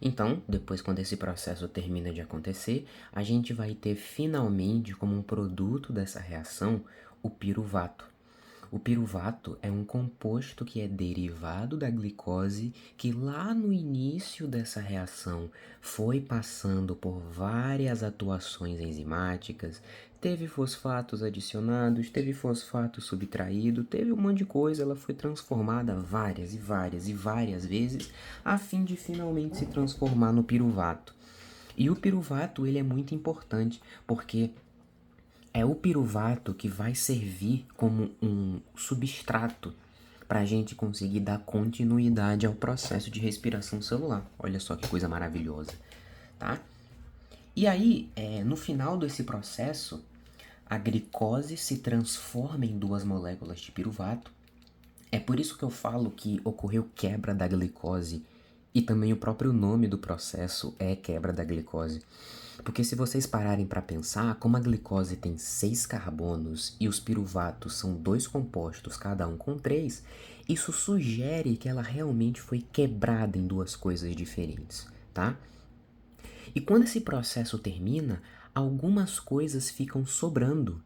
Então, depois quando esse processo termina de acontecer, a gente vai ter finalmente como um produto dessa reação o piruvato. O piruvato é um composto que é derivado da glicose, que lá no início dessa reação foi passando por várias atuações enzimáticas, teve fosfatos adicionados, teve fosfato subtraído, teve um monte de coisa, ela foi transformada várias e várias e várias vezes, a fim de finalmente se transformar no piruvato. E o piruvato ele é muito importante, porque é o piruvato que vai servir como um substrato para a gente conseguir dar continuidade ao processo de respiração celular. Olha só que coisa maravilhosa, tá? E aí, no final desse processo, a glicose se transforma em duas moléculas de piruvato. É por isso que eu falo que ocorreu quebra da glicose e também o próprio nome do processo é quebra da glicose. Porque se vocês pararem para pensar, como a glicose tem 6 carbonos e os piruvatos são dois compostos, cada um com 3, isso sugere que ela realmente foi quebrada em duas coisas diferentes, tá? E quando esse processo termina, algumas coisas ficam sobrando.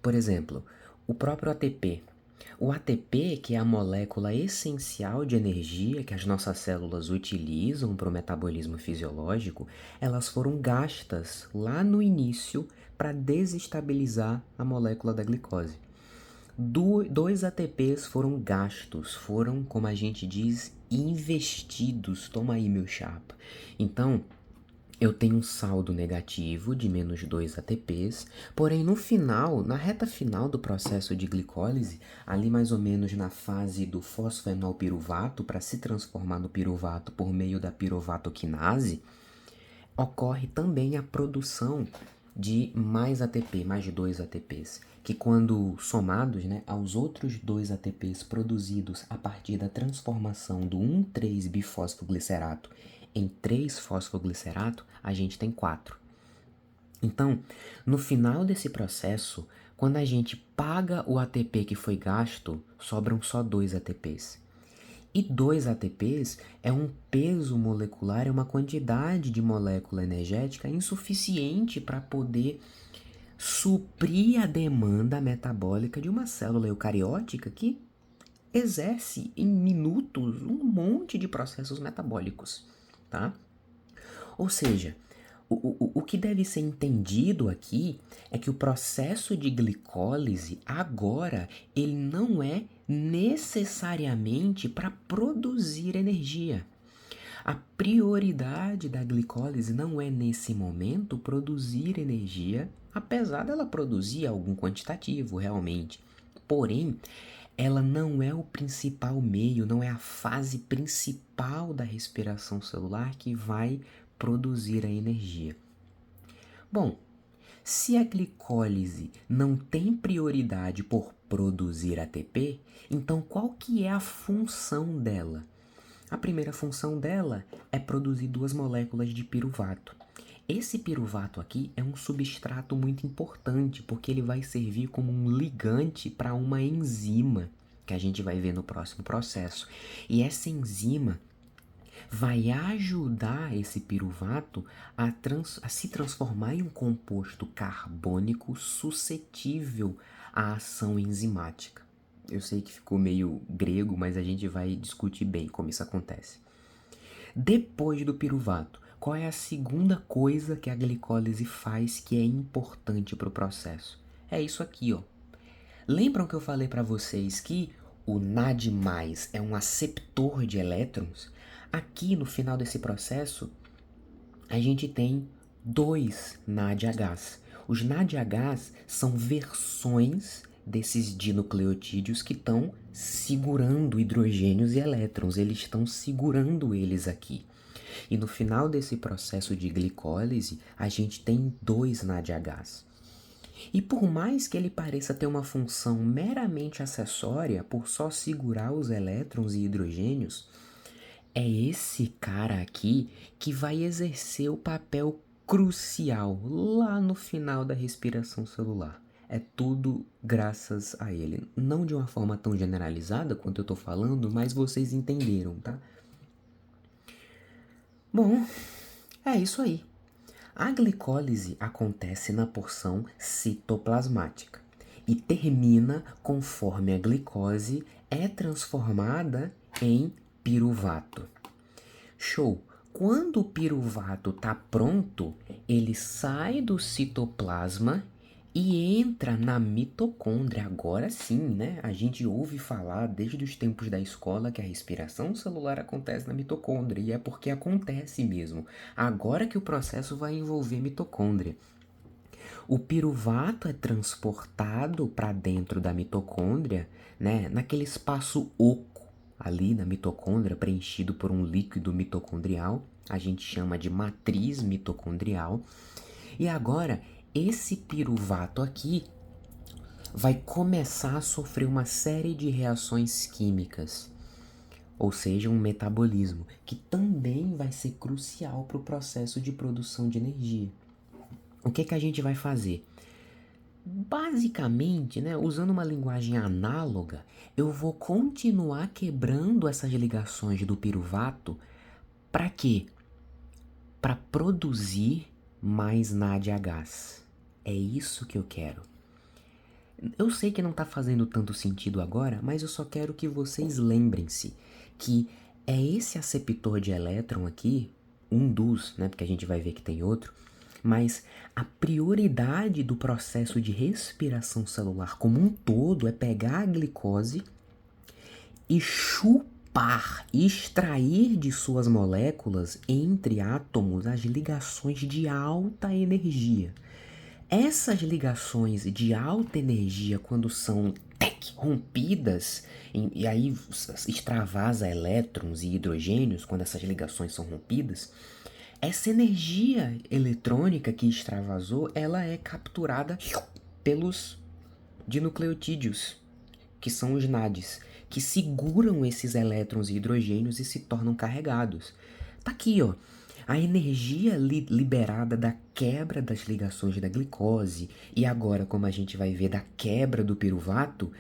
Por exemplo, o próprio ATP. O ATP, que é a molécula essencial de energia que as nossas células utilizam para o metabolismo fisiológico, elas foram gastas lá no início para desestabilizar a molécula da glicose. Dois ATPs foram gastos, foram, como a gente diz, investidos. Toma aí, meu chapa. Então, eu tenho um saldo negativo de menos 2 ATPs, porém no final, na reta final do processo de glicólise, ali mais ou menos na fase do fosfenolpiruvato para se transformar no piruvato por meio da piruvatoquinase, ocorre também a produção de mais ATP, mais de 2 ATPs, que quando somados, né, aos outros 2 ATPs produzidos a partir da transformação do 1,3-bifosfoglicerato em 3-fosfoglicerato, a gente tem 4. Então, no final desse processo, quando a gente paga o ATP que foi gasto, sobram só 2 ATPs. E 2 ATPs é um peso molecular, é uma quantidade de molécula energética insuficiente para poder suprir a demanda metabólica de uma célula eucariótica que exerce em minutos um monte de processos metabólicos, tá? Ou seja, o que deve ser entendido aqui é que o processo de glicólise agora ele não é necessariamente para produzir energia. A prioridade da glicólise não é nesse momento produzir energia, apesar dela produzir algum quantitativo realmente. Porém, ela não é o principal meio, não é a fase principal da respiração celular que vai produzir a energia. Bom, se a glicólise não tem prioridade por produzir ATP, então qual que é a função dela? A primeira função dela é produzir duas moléculas de piruvato. Esse piruvato aqui é um substrato muito importante porque ele vai servir como um ligante para uma enzima que a gente vai ver no próximo processo. E essa enzima vai ajudar esse piruvato a se transformar em um composto carbônico suscetível à ação enzimática. Eu sei que ficou meio grego, mas a gente vai discutir bem como isso acontece. Depois do piruvato, qual é a segunda coisa que a glicólise faz que é importante para o processo? É isso aqui, ó. Lembram que eu falei para vocês que o NAD+ é um aceptor de elétrons? Aqui no final desse processo, a gente tem dois NADHs. Os NADHs são versões desses dinucleotídeos que estão segurando hidrogênios e elétrons. Eles estão segurando eles aqui. E no final desse processo de glicólise, a gente tem dois NADHs. E por mais que ele pareça ter uma função meramente acessória, por só segurar os elétrons e hidrogênios, é esse cara aqui que vai exercer o papel crucial lá no final da respiração celular. É tudo graças a ele. Não de uma forma tão generalizada quanto eu tô falando, mas vocês entenderam, tá? Bom, é isso aí. A glicólise acontece na porção citoplasmática e termina conforme a glicose é transformada em piruvato. Show! Quando o piruvato está pronto, ele sai do citoplasma e entra na mitocôndria. Agora sim, né? A gente ouve falar desde os tempos da escola que a respiração celular acontece na mitocôndria, e é porque acontece mesmo. Agora que o processo vai envolver mitocôndria. O piruvato é transportado para dentro da mitocôndria, né, naquele espaço oco ali na mitocôndria, preenchido por um líquido mitocondrial, a gente chama de matriz mitocondrial. E agora, esse piruvato aqui vai começar a sofrer uma série de reações químicas, ou seja, um metabolismo, que também vai ser crucial para o processo de produção de energia. O que a gente vai fazer? Basicamente, né, usando uma linguagem análoga, eu vou continuar quebrando essas ligações do piruvato para quê? Para produzir mais NADH. É isso que eu quero. Eu sei que não está fazendo tanto sentido agora, mas eu só quero que vocês lembrem-se que é esse aceptor de elétron aqui, um dos, né, porque a gente vai ver que tem outro, mas a prioridade do processo de respiração celular como um todo é pegar a glicose e chupar, extrair de suas moléculas entre átomos as ligações de alta energia. Essas ligações de alta energia, quando são rompidas, e aí extravasa elétrons e hidrogênios, quando essas ligações são rompidas, essa energia eletrônica que extravasou, ela é capturada pelos dinucleotídeos, que são os NADs, que seguram esses elétrons e hidrogênios e se tornam carregados. Tá aqui, ó. A energia liberada da quebra das ligações da glicose e agora, como a gente vai ver, da quebra do piruvato,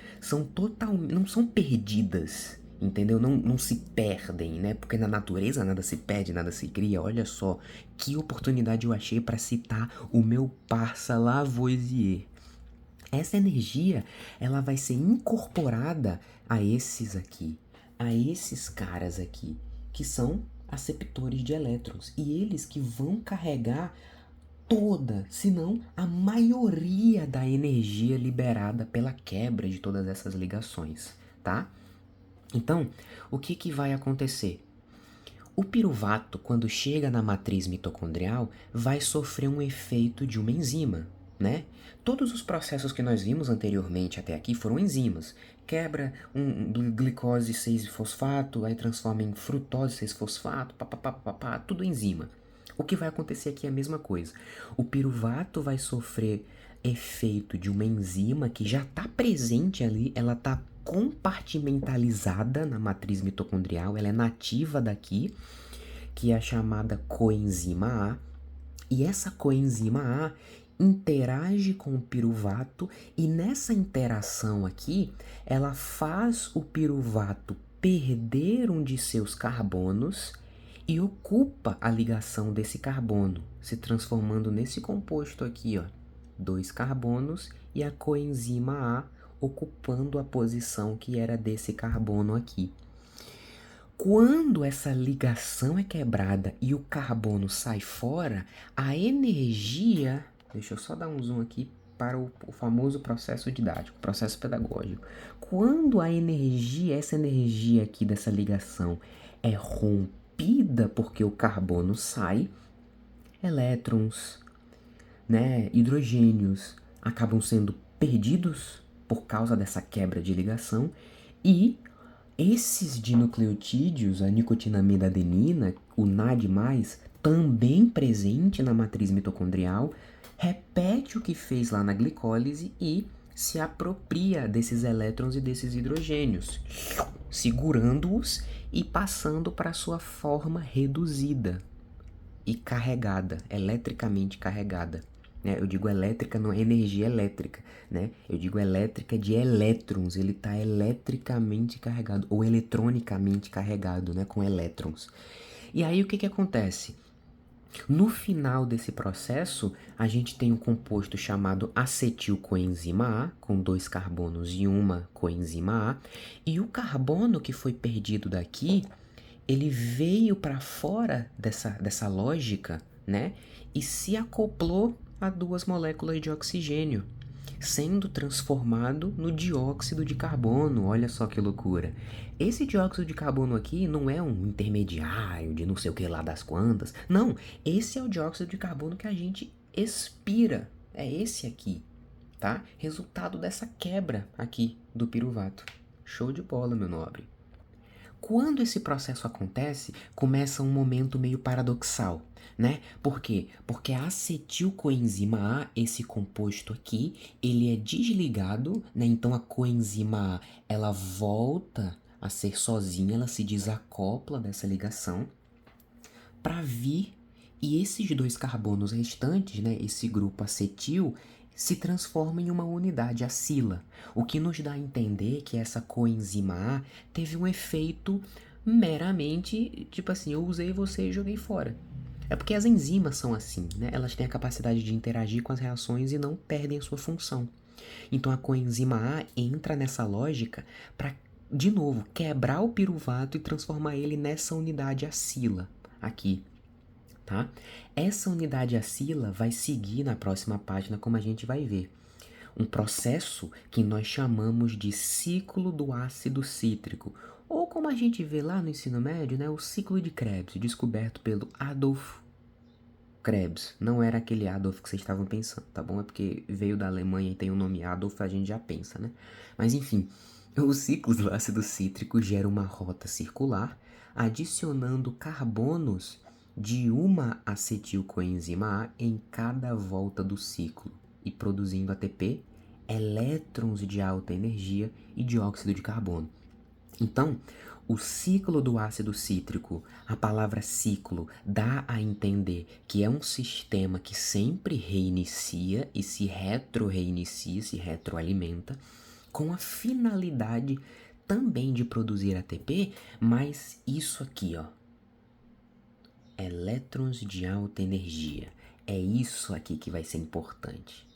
não são perdidas, entendeu? Não se perdem, né? Porque na natureza nada se perde, nada se cria. Olha só que oportunidade eu achei para citar o meu parça Lavoisier. Essa energia, ela vai ser incorporada a esses aqui, a esses caras aqui, que são aceptores de elétrons, e eles que vão carregar toda, se não a maioria da energia liberada pela quebra de todas essas ligações, tá? Então, o que vai acontecer? O piruvato, quando chega na matriz mitocondrial, vai sofrer um efeito de uma enzima, né? Todos os processos que nós vimos anteriormente até aqui foram enzimas. Quebra glicose 6-fosfato, aí transforma em frutose 6-fosfato, papapá, tudo enzima. O que vai acontecer aqui é a mesma coisa. O piruvato vai sofrer efeito de uma enzima que já está presente ali, ela está compartimentalizada na matriz mitocondrial, ela é nativa daqui, que é a chamada coenzima A, e essa coenzima A interage com o piruvato e nessa interação aqui, ela faz o piruvato perder um de seus carbonos e ocupa a ligação desse carbono, se transformando nesse composto aqui, ó, 2 carbonos e a coenzima A ocupando a posição que era desse carbono aqui. Quando essa ligação é quebrada e o carbono sai fora, a energia... Deixa eu só dar um zoom aqui para o famoso processo didático, processo pedagógico. Quando a energia, essa energia aqui dessa ligação é rompida porque o carbono sai, elétrons, né, hidrogênios acabam sendo perdidos por causa dessa quebra de ligação e esses dinucleotídeos, a nicotinamida adenina, o NAD+, também presente na matriz mitocondrial, repete o que fez lá na glicólise e se apropria desses elétrons e desses hidrogênios, segurando-os e passando para sua forma reduzida e carregada, eletricamente carregada. Eu digo elétrica, não é energia elétrica, né? Eu digo elétrica de elétrons, ele está eletricamente carregado, ou eletronicamente carregado, né? Com elétrons. E aí o que que acontece? No final desse processo, a gente tem um composto chamado acetilcoenzima A, com 2 carbonos e uma coenzima A, e o carbono que foi perdido daqui, ele veio para fora dessa lógica, né? E se acoplou a 2 moléculas de oxigênio, sendo transformado no dióxido de carbono. Olha só que loucura. Esse dióxido de carbono aqui não é um intermediário de não sei o que lá das quantas. Não, esse é o dióxido de carbono que a gente expira. É esse aqui, tá? Resultado dessa quebra aqui do piruvato. Show de bola, meu nobre. Quando esse processo acontece, começa um momento meio paradoxal, né? Por quê? Porque a acetilcoenzima A, esse composto aqui, ele é desligado, né? Então a coenzima A, ela volta a ser sozinha, ela se desacopla dessa ligação para vir e esses 2 carbonos restantes, né, esse grupo acetil, se transforma em uma unidade acila, o que nos dá a entender que essa coenzima A teve um efeito meramente, tipo assim, eu usei você e joguei fora. É porque as enzimas são assim, né? Elas têm a capacidade de interagir com as reações e não perdem a sua função. Então a coenzima A entra nessa lógica para, de novo, quebrar o piruvato e transformar ele nessa unidade acila aqui, tá? Essa unidade acila vai seguir na próxima página, como a gente vai ver. Um processo que nós chamamos de ciclo do ácido cítrico, ou como a gente vê lá no ensino médio, né, o ciclo de Krebs, descoberto pelo Adolf Krebs. Não era aquele Adolf que vocês estavam pensando, tá bom? É porque veio da Alemanha e tem o nome Adolf, a gente já pensa, né? Mas enfim, o ciclo do ácido cítrico gera uma rota circular, adicionando carbonos de uma acetilcoenzima A em cada volta do ciclo e produzindo ATP, elétrons de alta energia e dióxido de carbono. Então, o ciclo do ácido cítrico, a palavra ciclo dá a entender que é um sistema que sempre reinicia e se retroreinicia, se retroalimenta, com a finalidade também de produzir ATP, mas isso aqui, ó, elétrons de alta energia. É isso aqui que vai ser importante.